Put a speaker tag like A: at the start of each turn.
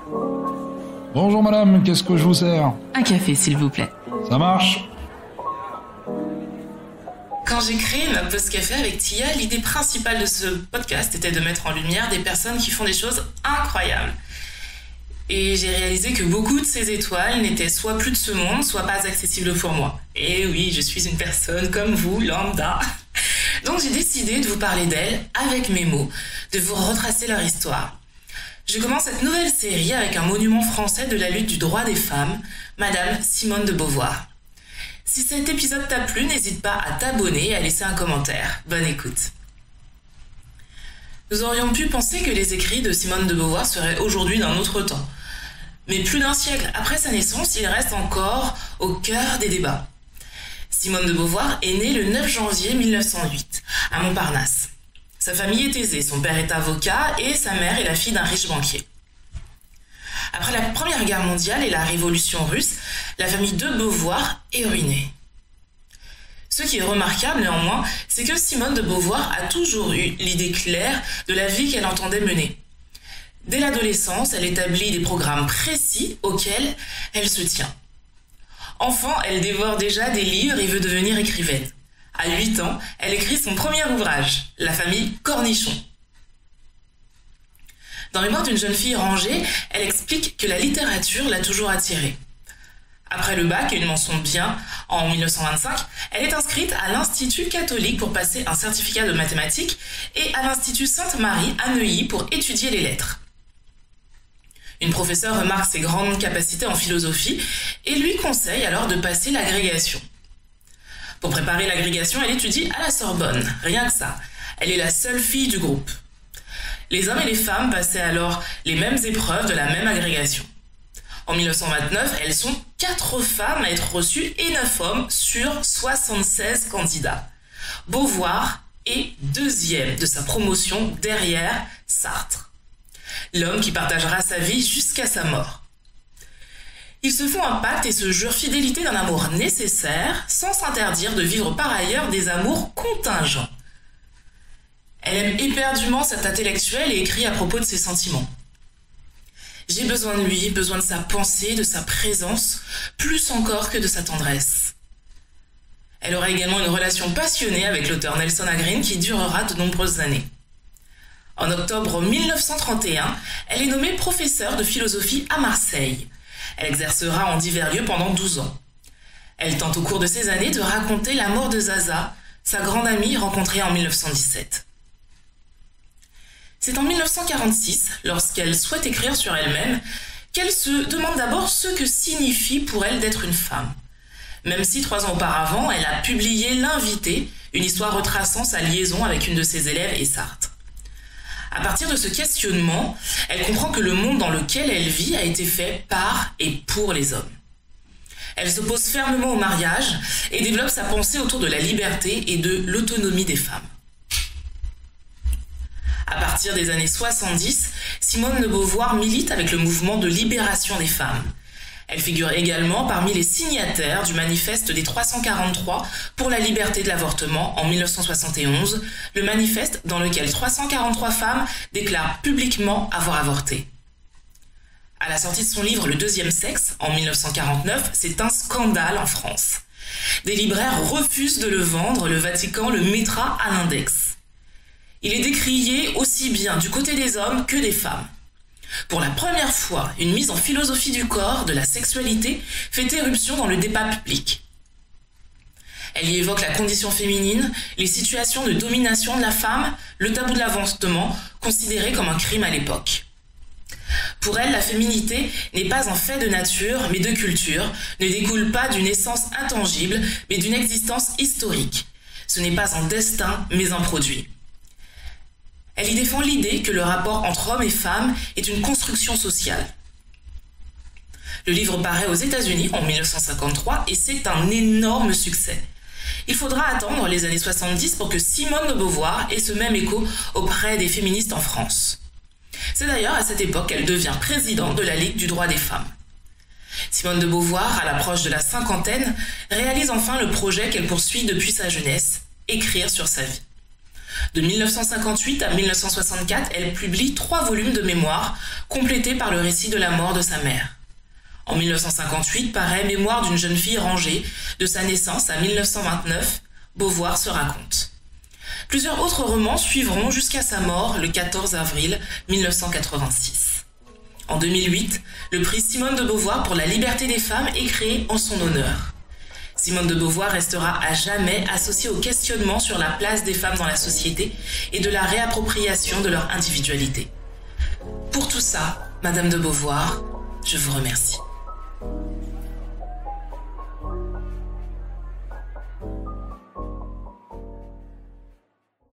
A: Bonjour madame, qu'est-ce que je vous sers?
B: Un café, s'il vous plaît.
A: Ça marche?
B: Quand j'ai créé ma pause café avec Tia, l'idée principale de ce podcast était de mettre en lumière des personnes qui font des choses incroyables. Et j'ai réalisé que beaucoup de ces étoiles n'étaient soit plus de ce monde, soit pas accessibles pour moi. Et oui, je suis une personne comme vous, lambda. Donc j'ai décidé de vous parler d'elles avec mes mots, de vous retracer leur histoire. Je commence cette nouvelle série avec un monument français de la lutte du droit des femmes, Madame Simone de Beauvoir. Si cet épisode t'a plu, n'hésite pas à t'abonner et à laisser un commentaire. Bonne écoute. Nous aurions pu penser que les écrits de Simone de Beauvoir seraient aujourd'hui d'un autre temps. Mais plus d'un siècle après sa naissance, il reste encore au cœur des débats. Simone de Beauvoir est née le 9 janvier 1908, à Montparnasse. Sa famille est aisée, son père est avocat et sa mère est la fille d'un riche banquier. Après la Première Guerre mondiale et la Révolution russe, la famille de Beauvoir est ruinée. Ce qui est remarquable néanmoins, c'est que Simone de Beauvoir a toujours eu l'idée claire de la vie qu'elle entendait mener. Dès l'adolescence, elle établit des programmes précis auxquels elle se tient. Enfant, elle dévore déjà des livres et veut devenir écrivaine. À 8 ans, elle écrit son premier ouvrage, La famille Cornichon. Dans Mémoires d'une jeune fille rangée, elle explique que la littérature l'a toujours attirée. Après le bac et une mention bien en 1925, elle est inscrite à l'Institut catholique pour passer un certificat de mathématiques et à l'Institut Sainte-Marie à Neuilly pour étudier les lettres. Une professeure remarque ses grandes capacités en philosophie et lui conseille alors de passer l'agrégation. Pour préparer l'agrégation, elle étudie à la Sorbonne, rien que ça. Elle est la seule fille du groupe. Les hommes et les femmes passaient alors les mêmes épreuves de la même agrégation. En 1929, elles sont 4 femmes à être reçues et 9 hommes sur 76 candidats. Beauvoir est 2e de sa promotion derrière Sartre, l'homme qui partagera sa vie jusqu'à sa mort. Ils se font un pacte et se jurent fidélité d'un amour nécessaire sans s'interdire de vivre par ailleurs des amours contingents. Elle aime éperdument cet intellectuel et écrit à propos de ses sentiments. J'ai besoin de lui, besoin de sa pensée, de sa présence, plus encore que de sa tendresse. Elle aura également une relation passionnée avec l'auteur Nelson Agrin qui durera de nombreuses années. En octobre 1931, elle est nommée professeure de philosophie à Marseille. Elle exercera en divers lieux pendant 12 ans. Elle tente au cours de ces années de raconter la mort de Zaza, sa grande amie rencontrée en 1917. C'est en 1946, lorsqu'elle souhaite écrire sur elle-même, qu'elle se demande d'abord ce que signifie pour elle d'être une femme. Même si 3 ans auparavant, elle a publié L'Invité, une histoire retraçant sa liaison avec une de ses élèves et Sartre. À partir de ce questionnement, elle comprend que le monde dans lequel elle vit a été fait par et pour les hommes. Elle s'oppose fermement au mariage et développe sa pensée autour de la liberté et de l'autonomie des femmes. À partir des années 70, Simone de Beauvoir milite avec le mouvement de libération des femmes. Elle figure également parmi les signataires du manifeste des 343 pour la liberté de l'avortement en 1971, le manifeste dans lequel 343 femmes déclarent publiquement avoir avorté. À la sortie de son livre Le deuxième sexe, en 1949, c'est un scandale en France. Des libraires refusent de le vendre, le Vatican le mettra à l'index. Il est décrié aussi bien du côté des hommes que des femmes. Pour la première fois, une mise en philosophie du corps, de la sexualité, fait éruption dans le débat public. Elle y évoque la condition féminine, les situations de domination de la femme, le tabou de l'avortement, considéré comme un crime à l'époque. Pour elle, la féminité n'est pas un fait de nature, mais de culture, ne découle pas d'une essence intangible, mais d'une existence historique. Ce n'est pas un destin, mais un produit. Elle y défend l'idée que le rapport entre hommes et femmes est une construction sociale. Le livre paraît aux États-Unis en 1953 et c'est un énorme succès. Il faudra attendre les années 70 pour que Simone de Beauvoir ait ce même écho auprès des féministes en France. C'est d'ailleurs à cette époque qu'elle devient présidente de la Ligue du droit des femmes. Simone de Beauvoir, à l'approche de la cinquantaine, réalise enfin le projet qu'elle poursuit depuis sa jeunesse, écrire sur sa vie. De 1958 à 1964, elle publie 3 volumes de mémoires complété par le récit de la mort de sa mère. En 1958 paraît Mémoire d'une jeune fille rangée, de sa naissance à 1929, Beauvoir se raconte. Plusieurs autres romans suivront jusqu'à sa mort le 14 avril 1986. En 2008, le prix Simone de Beauvoir pour la liberté des femmes est créé en son honneur. Simone de Beauvoir restera à jamais associée au questionnement sur la place des femmes dans la société et de la réappropriation de leur individualité. Pour tout ça, Madame de Beauvoir, je vous remercie.